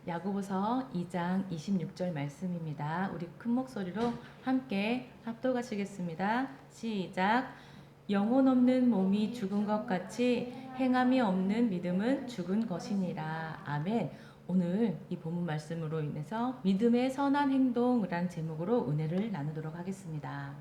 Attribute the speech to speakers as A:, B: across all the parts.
A: 야고보서 2장 26절 말씀입니다. 우리 큰 목소리로 함께 합독하시겠습니다. 시작. 영혼 없는 몸이 죽은 것 같이 행함이 없는 믿음은 죽은 것이니라. 아멘. 오늘 이 본문 말씀으로 인해서 믿음의 선한 행동이란 제목으로 은혜를 나누도록 하겠습니다.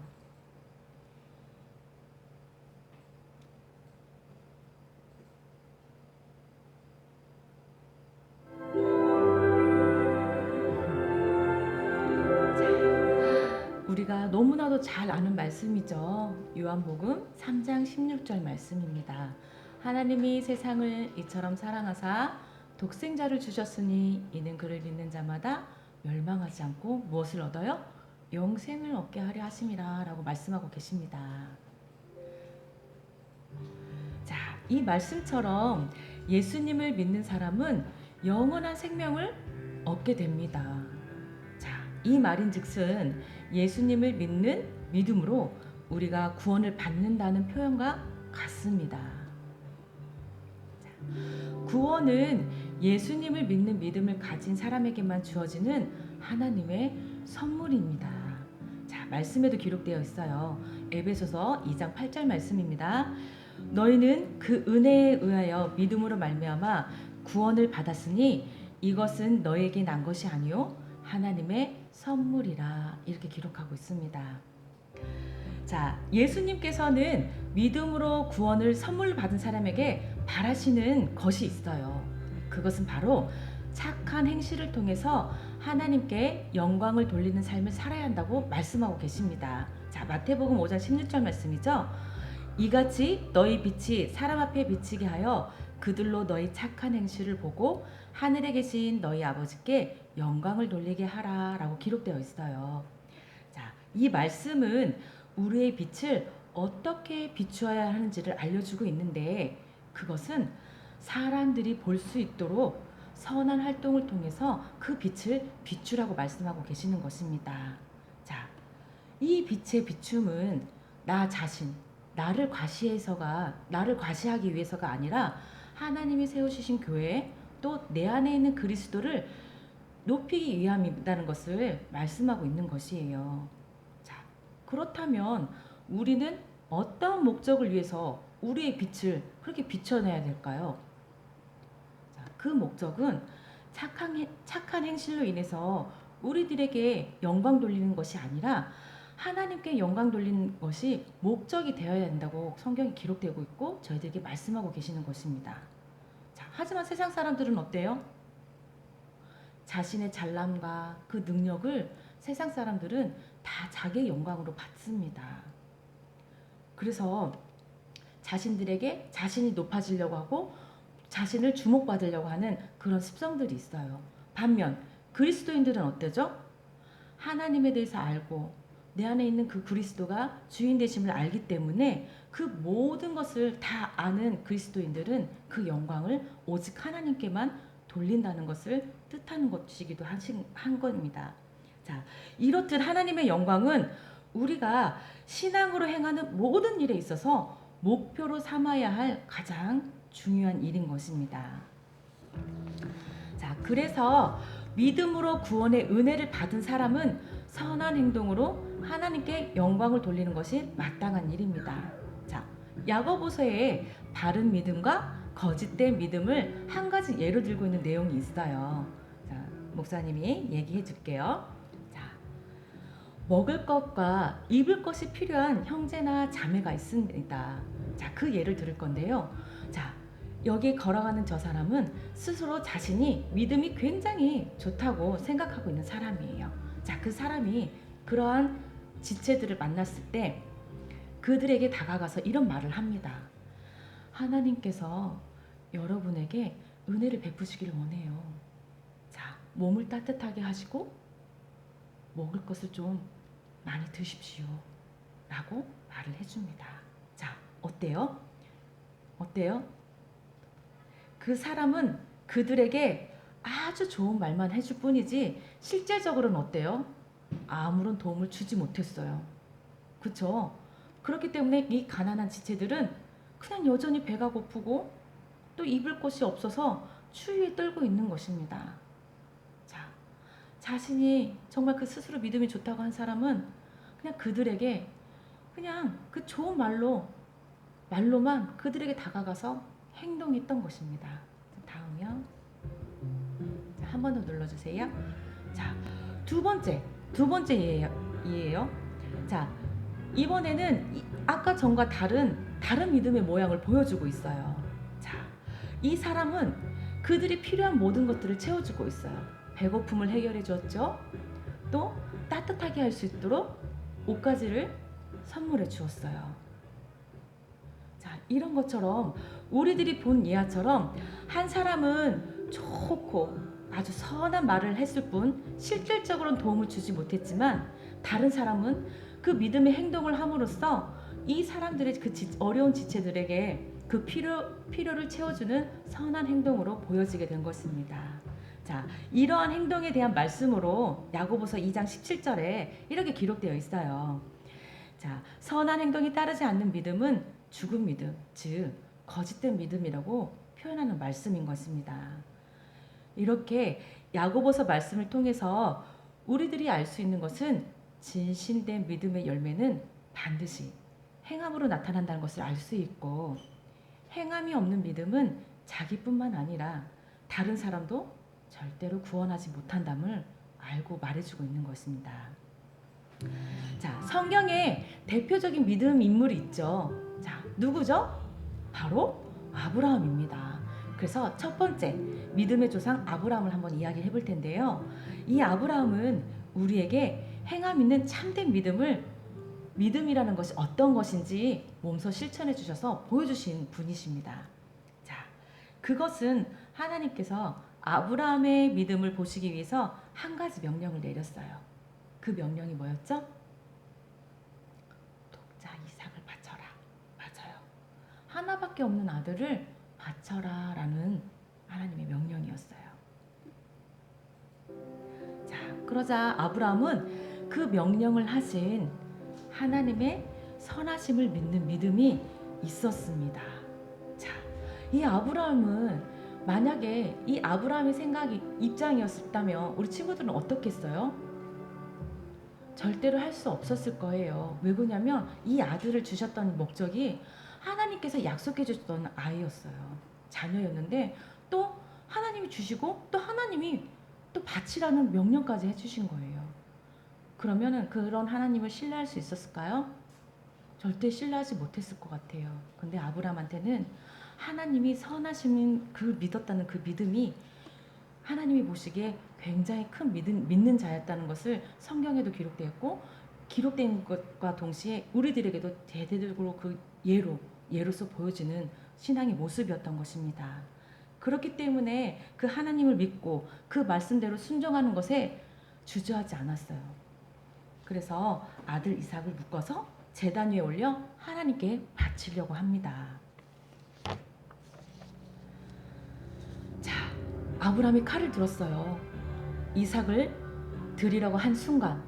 A: 우리가 너무나도 잘 아는 말씀이죠. 요한복음 3장 16절 말씀입니다. 하나님이 세상을 이처럼 사랑하사 독생자를 주셨으니 이는 그를 믿는 자마다 멸망하지 않고 무엇을 얻어요? 영생을 얻게 하려 하심이라 라고 말씀하고 계십니다. 자, 이 말씀처럼 예수님을 믿는 사람은 영원한 생명을 얻게 됩니다. 자, 이 말인즉슨 예수님을 믿는 믿음으로 우리가 구원을 받는다는 표현과 같습니다. 자, 구원은 예수님을 믿는 믿음을 가진 사람에게만 주어지는 하나님의 선물입니다. 자, 말씀에도 기록되어 있어요. 에베소서 2장 8절 말씀입니다. 너희는 그 은혜에 의하여 믿음으로 말미암아 구원을 받았으니 이것은 너에게 난 것이 아니요 하나님의 선물이라 이렇게 기록하고 있습니다. 자, 예수님께서는 믿음으로 구원을 선물 받은 사람에게 바라시는 것이 있어요. 그것은 바로 착한 행실을 통해서 하나님께 영광을 돌리는 삶을 살아야 한다고 말씀하고 계십니다. 자, 마태복음 5장 16절 말씀이죠. 이같이 너희 빛이 사람 앞에 비치게 하여 그들로 너희 착한 행실을 보고 하늘에 계신 너희 아버지께 영광을 돌리게 하라 라고 기록되어 있어요. 자, 이 말씀은 우리의 빛을 어떻게 비추어야 하는지를 알려주고 있는데 그것은 사람들이 볼 수 있도록 선한 활동을 통해서 그 빛을 비추라고 말씀하고 계시는 것입니다. 자, 이 빛의 비춤은 나 자신, 나를 과시하기 위해서가 아니라 하나님이 세우신 교회 또 내 안에 있는 그리스도를 높이기 위함이라는 것을 말씀하고 있는 것이에요. 자, 그렇다면 우리는 어떤 목적을 위해서 우리의 빛을 그렇게 비춰내야 될까요? 자, 그 목적은 착한 행실로 인해서 우리들에게 영광 돌리는 것이 아니라 하나님께 영광 돌리는 것이 목적이 되어야 된다고 성경이 기록되고 있고 저희들에게 말씀하고 계시는 것입니다. 자, 하지만 세상 사람들은 어때요? 자신의 잘남과 그 능력을 세상 사람들은 다 자기의 영광으로 받습니다. 그래서 자신들에게 자신이 높아지려고 하고 자신을 주목받으려고 하는 그런 습성들이 있어요. 반면 그리스도인들은 어때죠? 하나님에 대해서 알고 내 안에 있는 그 그리스도가 주인 되심을 알기 때문에 그 모든 것을 다 아는 그리스도인들은 그 영광을 오직 하나님께만 돌린다는 것을 뜻하는 것이기도 한 겁니다. 자, 이렇듯 하나님의 영광은 우리가 신앙으로 행하는 모든 일에 있어서 목표로 삼아야 할 가장 중요한 일인 것입니다. 자, 그래서 믿음으로 구원의 은혜를 받은 사람은 선한 행동으로 하나님께 영광을 돌리는 것이 마땅한 일입니다. 자, 야고보서에 바른 믿음과 거짓된 믿음을 한 가지 예로 들고 있는 내용이 있어요. 자, 목사님이 얘기해 줄게요. 자, 먹을 것과 입을 것이 필요한 형제나 자매가 있습니다. 자, 그 예를 들을 건데요. 자, 여기 걸어가는 저 사람은 스스로 자신이 믿음이 굉장히 좋다고 생각하고 있는 사람이에요. 자, 그 사람이 그러한 지체들을 만났을 때 그들에게 다가가서 이런 말을 합니다. 하나님께서 여러분에게 은혜를 베푸시기를 원해요. 자, 몸을 따뜻하게 하시고 먹을 것을 좀 많이 드십시오. 라고 말을 해줍니다. 자, 어때요? 어때요? 그 사람은 그들에게 아주 좋은 말만 해줄 뿐이지 실제적으로는 어때요? 아무런 도움을 주지 못했어요. 그쵸? 그렇기 때문에 이 가난한 지체들은 그냥 여전히 배가 고프고 또 입을 것이 없어서 추위에 떨고 있는 것입니다. 자신이 정말 그 스스로 믿음이 좋다고 한 사람은 그냥 그들에게 그냥 그 좋은 말로만 그들에게 다가가서 행동했던 것입니다. 다음이요. 한 번 더 눌러주세요. 자, 두 번째 예예요. 자, 이번에는 아까 전과 다른 믿음의 모양을 보여주고 있어요. 자, 이 사람은 그들이 필요한 모든 것들을 채워주고 있어요. 배고픔을 해결해 주었죠. 또 따뜻하게 할 수 있도록 옷가지를 선물해 주었어요. 자, 이런 것처럼 우리들이 본 예화처럼 한 사람은 좋고 아주 선한 말을 했을 뿐 실질적으로는 도움을 주지 못했지만 다른 사람은 그 믿음의 행동을 함으로써 이 사람들의 그 어려운 지체들에게 그 필요를 채워주는 선한 행동으로 보여지게 된 것입니다. 자, 이러한 행동에 대한 말씀으로 야고보서 2장 17절에 이렇게 기록되어 있어요. 자, 선한 행동이 따르지 않는 믿음은 죽은 믿음, 즉 거짓된 믿음이라고 표현하는 말씀인 것입니다. 이렇게 야고보서 말씀을 통해서 우리들이 알 수 있는 것은 진실된 믿음의 열매는 반드시 행함으로 나타난다는 것을 알 수 있고, 행함이 없는 믿음은 자기뿐만 아니라 다른 사람도 절대로 구원하지 못한담을 알고 말해주고 있는 것입니다. 자, 성경에 대표적인 믿음 인물이 있죠. 자, 누구죠? 바로 아브라함입니다. 그래서 첫 번째 믿음의 조상 아브라함을 한번 이야기해 볼 텐데요. 이 아브라함은 우리에게 행함 있는 참된 믿음이라는 것이 어떤 것인지 몸소 실천해 주셔서 보여주신 분이십니다. 자, 그것은 하나님께서 아브라함의 믿음을 보시기 위해서 한 가지 명령을 내렸어요. 그 명령이 뭐였죠? 독자 이삭을 바쳐라. 맞아요. 하나밖에 없는 아들을 바쳐라 라는 하나님의 명령이었어요. 자, 그러자 아브라함은 그 명령을 하신 하나님의 선하심을 믿는 믿음이 있었습니다. 자, 이 아브라함은 만약에 이 아브라함의 입장이었다면 우리 친구들은 어떻겠어요? 절대로 할 수 없었을 거예요. 왜 그러냐면 이 아들을 주셨던 목적이 하나님께서 약속해 주셨던 아이였어요. 자녀였는데 또 하나님이 주시고 또 하나님이 또 바치라는 명령까지 해주신 거예요. 그러면은 그런 하나님을 신뢰할 수 있었을까요? 절대 신뢰하지 못했을 것 같아요. 근데 아브라함한테는 하나님이 선하신 믿었다는 그 믿음이 하나님이 보시기에 굉장히 큰 믿는 자였다는 것을 성경에도 기록되었고, 기록된 것과 동시에 우리들에게도 대대적으로 그 예로서 보여지는 신앙의 모습이었던 것입니다. 그렇기 때문에 그 하나님을 믿고 그 말씀대로 순종하는 것에 주저하지 않았어요. 그래서 아들 이삭을 묶어서 제단 위에 올려 하나님께 바치려고 합니다. 자, 아브라함이 칼을 들었어요. 이삭을 드리려고 한 순간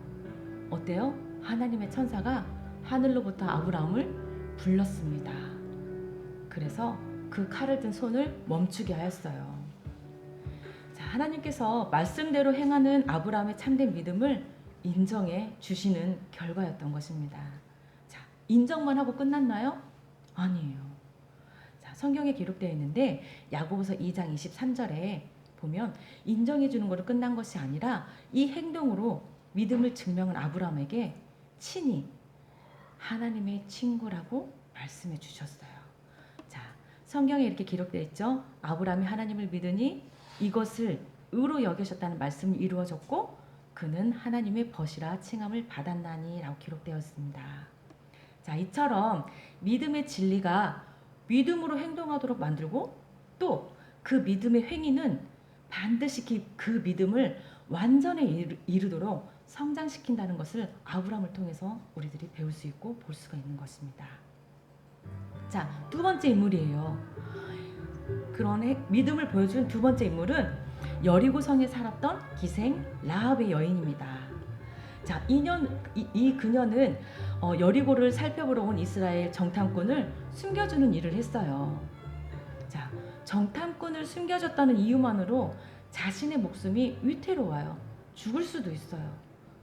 A: 어때요? 하나님의 천사가 하늘로부터 아브라함을 불렀습니다. 그래서 그 칼을 든 손을 멈추게 하였어요. 자, 하나님께서 말씀대로 행하는 아브라함의 참된 믿음을 인정해 주시는 결과였던 것입니다. 자, 인정만 하고 끝났나요? 아니에요. 자, 성경에 기록되어 있는데 야고보서 2장 23절에 보면 인정해 주는 것으로 끝난 것이 아니라 이 행동으로 믿음을 증명한 아브라함에게 친히 하나님의 친구라고 말씀해 주셨어요. 자, 성경에 이렇게 기록되어 있죠. 아브라함이 하나님을 믿으니 이것을 의로 여기셨다는 말씀이 이루어졌고 그는 하나님의 벗이라 칭함을 받았나니 라고 기록되었습니다. 자, 이처럼 믿음의 진리가 믿음으로 행동하도록 만들고 또 그 믿음의 행위는 반드시 그 믿음을 완전에 이르도록 성장시킨다는 것을 아브라함을 통해서 우리들이 배울 수 있고 볼 수가 있는 것입니다. 자, 두 번째 인물이에요. 그런 믿음을 보여준 두 번째 인물은 여리고 성에 살았던 기생 라합의 여인입니다. 자, 이 그녀는 여리고를 살펴보러 온 이스라엘 정탐꾼을 숨겨주는 일을 했어요. 자, 정탐꾼을 숨겨줬다는 이유만으로 자신의 목숨이 위태로워요. 죽을 수도 있어요.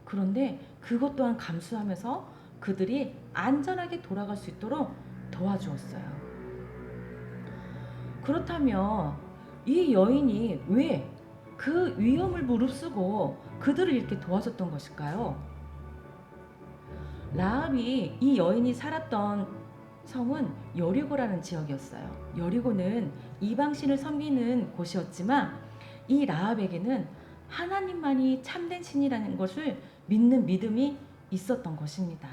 A: 그런데 그것 또한 감수하면서 그들이 안전하게 돌아갈 수 있도록 도와주었어요. 그렇다면 이 여인이 왜 그 위험을 무릅쓰고 그들을 이렇게 도와줬던 것일까요? 라합이 이 여인이 살았던 성은 여리고라는 지역이었어요. 여리고는 이방신을 섬기는 곳이었지만 이 라합에게는 하나님만이 참된 신이라는 것을 믿는 믿음이 있었던 것입니다.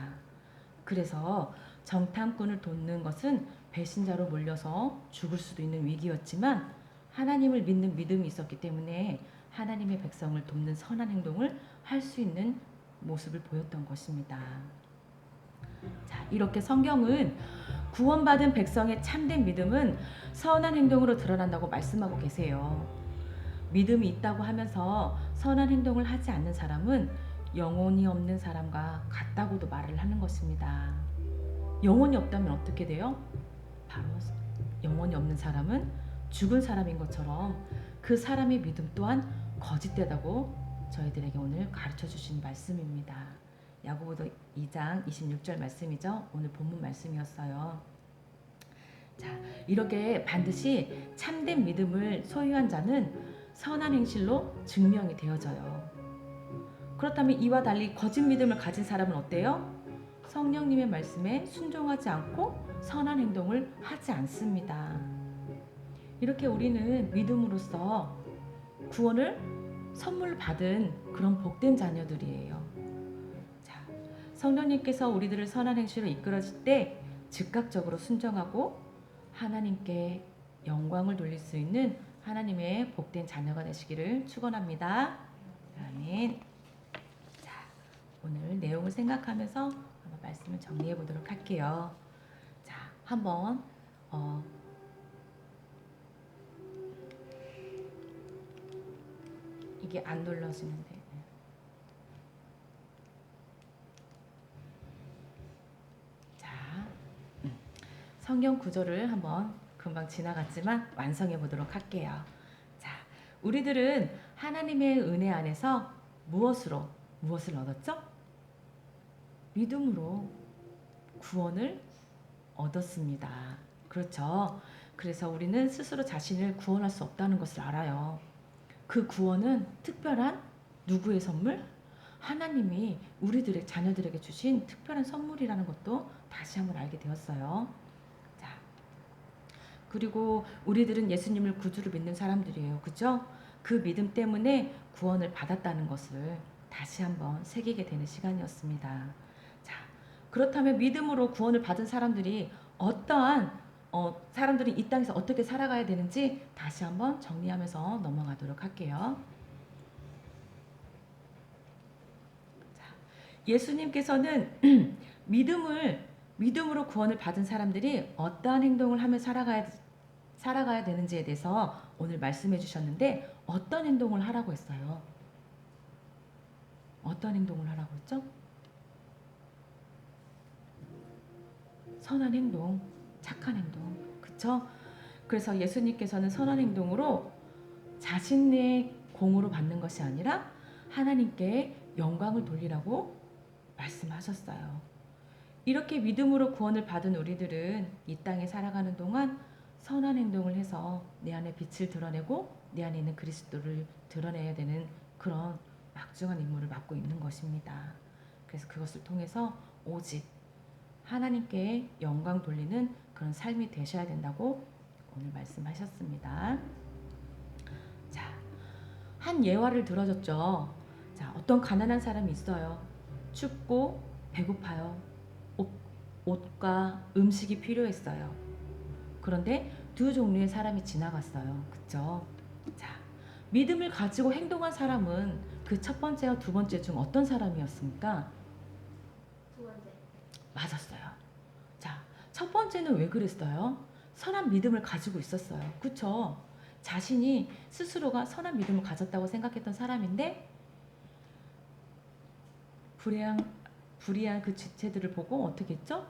A: 그래서 정탐꾼을 돕는 것은 배신자로 몰려서 죽을 수도 있는 위기였지만 하나님을 믿는 믿음이 있었기 때문에 하나님의 백성을 돕는 선한 행동을 할 수 있는 모습을 보였던 것입니다. 자, 이렇게 성경은 구원받은 백성의 참된 믿음은 선한 행동으로 드러난다고 말씀하고 계세요. 믿음이 있다고 하면서 선한 행동을 하지 않는 사람은 영혼이 없는 사람과 같다고도 말을 하는 것입니다. 영혼이 없다면 어떻게 돼요? 바로 영혼이 없는 사람은 죽은 사람인 것처럼 그 사람의 믿음 또한 거짓되다고 저희들에게 오늘 가르쳐 주신 말씀입니다. 야고보서 2장 26절 말씀이죠. 오늘 본문 말씀이었어요. 자, 이렇게 반드시 참된 믿음을 소유한 자는 선한 행실로 증명이 되어져요. 그렇다면 이와 달리 거짓 믿음을 가진 사람은 어때요? 성령님의 말씀에 순종하지 않고 선한 행동을 하지 않습니다. 이렇게 우리는 믿음으로써 구원을 선물 받은 그런 복된 자녀들이에요. 자, 성령님께서 우리들을 선한 행실로 이끌어질 때 즉각적으로 순종하고 하나님께 영광을 돌릴 수 있는 하나님의 복된 자녀가 되시기를 축원합니다. 아멘. 자, 오늘 내용을 생각하면서 한번 말씀을 정리해 보도록 할게요. 자, 한번 이게 안 눌러지는데. 자, 성경 구절을 한번 금방 지나갔지만 완성해 보도록 할게요. 자, 우리들은 하나님의 은혜 안에서 무엇을 얻었죠? 믿음으로 구원을 얻었습니다. 그렇죠? 그래서 우리는 스스로 자신을 구원할 수 없다는 것을 알아요. 그 구원은 특별한 누구의 선물? 하나님이 우리들의 자녀들에게 주신 특별한 선물이라는 것도 다시 한번 알게 되었어요. 자, 그리고 우리들은 예수님을 구주로 믿는 사람들이에요. 그죠? 그 믿음 때문에 구원을 받았다는 것을 다시 한번 새기게 되는 시간이었습니다. 자, 그렇다면 믿음으로 구원을 받은 사람들이 어떠한 사람들이 이 땅에서 어떻게 살아가야 되는지 다시 한번 정리하면서 넘어가도록 할게요. 자, 예수님께서는 믿음으로 구원을 받은 사람들이 어떠한 행동을 하며 살아가야 되는지에 대해서 오늘 말씀해 주셨는데 어떤 행동을 하라고 했어요? 어떤 행동을 하라고 했죠? 선한 행동, 착한 행동, 그쵸? 그래서 예수님께서는 선한 행동으로 자신의 공으로 받는 것이 아니라 하나님께 영광을 돌리라고 말씀하셨어요. 이렇게 믿음으로 구원을 받은 우리들은 이 땅에 살아가는 동안 선한 행동을 해서 내 안에 빛을 드러내고 내 안에 있는 그리스도를 드러내야 되는 그런 막중한 임무를 맡고 있는 것입니다. 그래서 그것을 통해서 오직 하나님께 영광 돌리는 그런 삶이 되셔야 된다고 오늘 말씀하셨습니다. 자, 한 예화를 들어줬죠. 자, 어떤 가난한 사람이 있어요. 춥고 배고파요. 옷과 음식이 필요했어요. 그런데 두 종류의 사람이 지나갔어요. 그쵸? 자, 믿음을 가지고 행동한 사람은 그 첫 번째와 두 번째 중 어떤 사람이었습니까?
B: 두 번째.
A: 맞았어요. 자, 첫 번째는 왜 그랬어요? 선한 믿음을 가지고 있었어요. 그쵸? 자신이 스스로가 선한 믿음을 가졌다고 생각했던 사람인데 불의한 그 지체들을 보고 어떻게 했죠?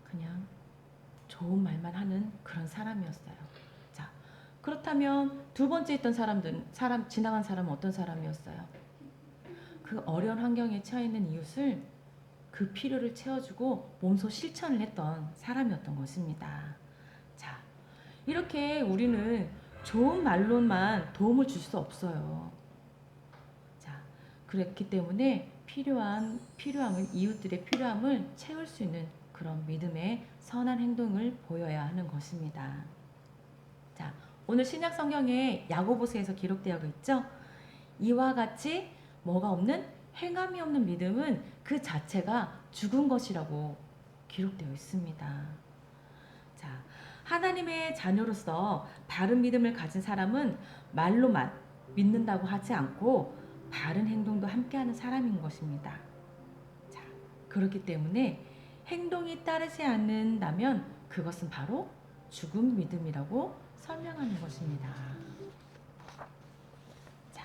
A: 그냥 좋은 말만 하는 그런 사람이었어요. 자, 그렇다면 두 번째 있던 지나간 사람은 어떤 사람이었어요? 그 어려운 환경에 처해 있는 이웃을 그 필요를 채워주고 몸소 실천을 했던 사람이었던 것입니다. 자, 이렇게 우리는 좋은 말로만 도움을 줄 수 없어요. 자, 그렇기 때문에 필요함은 이웃들의 필요함을 채울 수 있는 그런 믿음의 선한 행동을 보여야 하는 것입니다. 자, 오늘 신약 성경에 야고보서에서 기록되어 있죠. 이와 같이 뭐가 없는 행함이 없는 믿음은 그 자체가 죽은 것이라고 기록되어 있습니다. 자, 하나님의 자녀로서 바른 믿음을 가진 사람은 말로만 믿는다고 하지 않고 바른 행동도 함께하는 사람인 것입니다. 자, 그렇기 때문에 행동이 따르지 않는다면 그것은 바로 죽은 믿음이라고 설명하는 것입니다. 자,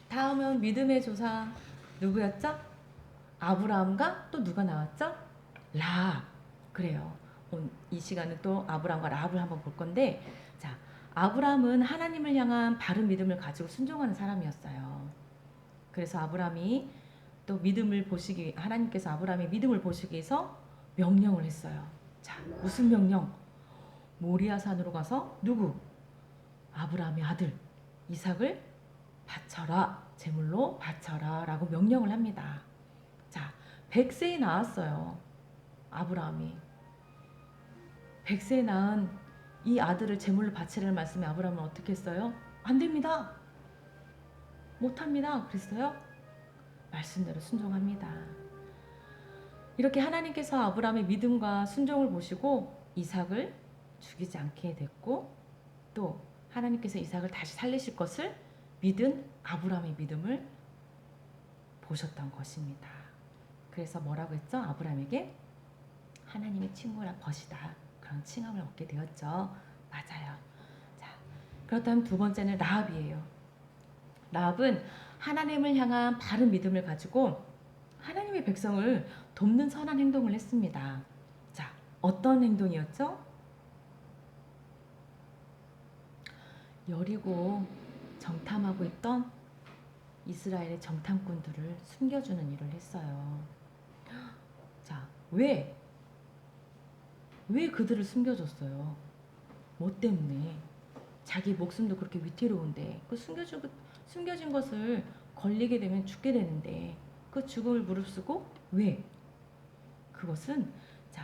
A: 다음은 믿음의 조상 누구였죠? 아브라함과 또 누가 나왔죠? 라합. 그래요. 이 시간은 또 아브라함과 라합을 한번 볼 건데, 자, 아브라함은 하나님을 향한 바른 믿음을 가지고 순종하는 사람이었어요. 그래서 아브라함이 또 하나님께서 아브라함의 믿음을 보시기 위해서 명령을 했어요. 자, 무슨 명령? 모리아 산으로 가서 누구? 아브라함의 아들 이삭을 바쳐라, 제물로 바쳐라 라고 명령을 합니다. 자, 100세에 낳았어요. 아브라함이 100세에 낳은 이 아들을 제물로 바치라는 말씀에 아브라함은 어떻게 했어요? 안 됩니다. 못합니다. 그랬어요? 말씀대로 순종합니다. 이렇게 하나님께서 아브라함의 믿음과 순종을 보시고 이삭을 죽이지 않게 됐고, 또 하나님께서 이삭을 다시 살리실 것을 믿은 아브라함의 믿음을 보셨던 것입니다. 그래서 뭐라고 했죠? 아브라함에게 하나님의 친구라 것이다, 그런 칭함을 얻게 되었죠. 맞아요. 자, 그렇다면 두 번째는 라합이에요. 라합은 하나님을 향한 바른 믿음을 가지고 하나님의 백성을 돕는 선한 행동을 했습니다. 자, 어떤 행동이었죠? 여리고 정탐하고 있던 이스라엘의 정탐꾼들을 숨겨주는 일을 했어요. 자, 왜 그들을 숨겨줬어요? 뭐 때문에? 자기 목숨도 그렇게 위태로운데 그 숨겨진 것을 걸리게 되면 죽게 되는데 그 죽음을 무릅쓰고 왜? 그것은 자,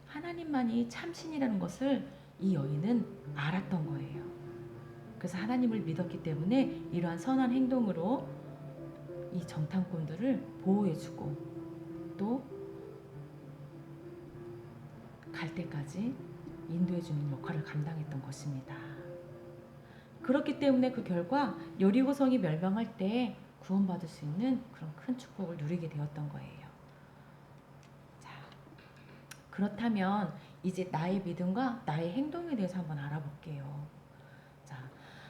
A: 하나님만이 참신이라는 것을 이 여인은 알았던 거예요. 그래서 하나님을 믿었기 때문에 이러한 선한 행동으로 이 정탐꾼들을 보호해주고 또 갈 때까지 인도해주는 역할을 감당했던 것입니다. 그렇기 때문에 그 결과 여리고성이 멸망할 때 구원받을 수 있는 그런 큰 축복을 누리게 되었던 거예요. 자, 그렇다면 이제 나의 믿음과 나의 행동에 대해서 한번 알아볼게요. 자,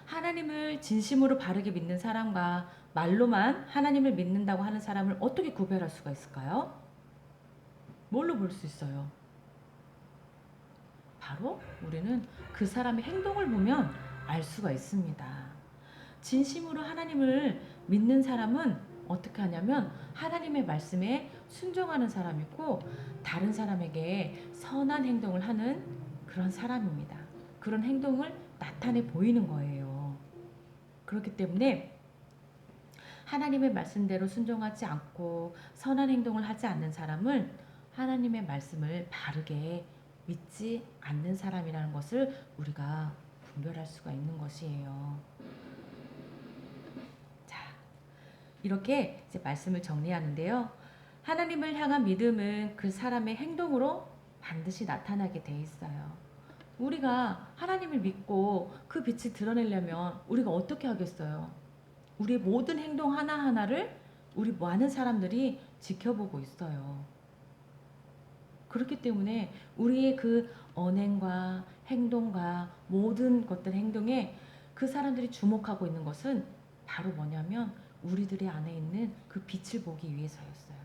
A: 하나님을 진심으로 바르게 믿는 사람과 말로만 하나님을 믿는다고 하는 사람을 어떻게 구별할 수가 있을까요? 뭘로 볼 수 있어요? 바로 우리는 그 사람의 행동을 보면 알 수가 있습니다. 진심으로 하나님을 믿는 사람은 어떻게 하냐면 하나님의 말씀에 순종하는 사람이고 다른 사람에게 선한 행동을 하는 그런 사람입니다. 그런 행동을 나타내 보이는 거예요. 그렇기 때문에 하나님의 말씀대로 순종하지 않고 선한 행동을 하지 않는 사람은 하나님의 말씀을 바르게 믿지 않는 사람이라는 것을 우리가 분별할 수가 있는 것이에요. 자, 이렇게 이제 말씀을 정리하는데요. 하나님을 향한 믿음은 그 사람의 행동으로 반드시 나타나게 돼 있어요. 우리가 하나님을 믿고 그 빛을 드러내려면 우리가 어떻게 하겠어요? 우리의 모든 행동 하나하나를 우리 많은 사람들이 지켜보고 있어요. 그렇기 때문에 우리의 그 언행과 행동과 모든 것들 행동에 그 사람들이 주목하고 있는 것은 바로 뭐냐면 우리들의 안에 있는 그 빛을 보기 위해서였어요.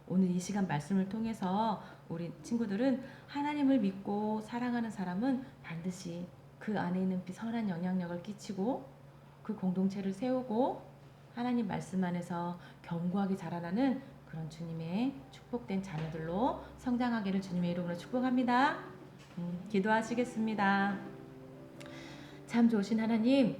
A: 오늘 이 시간 말씀을 통해서 우리 친구들은 하나님을 믿고 사랑하는 사람은 반드시 그 그 안에 있는 선한 영향력을 끼치고 그 공동체를 세우고 하나님 말씀 안에서 견고하게 자라나는 그런 주님의 축복된 자녀들로 성장하기를 주님의 이름으로 축복합니다. 기도하시겠습니다. 참 좋으신 하나님,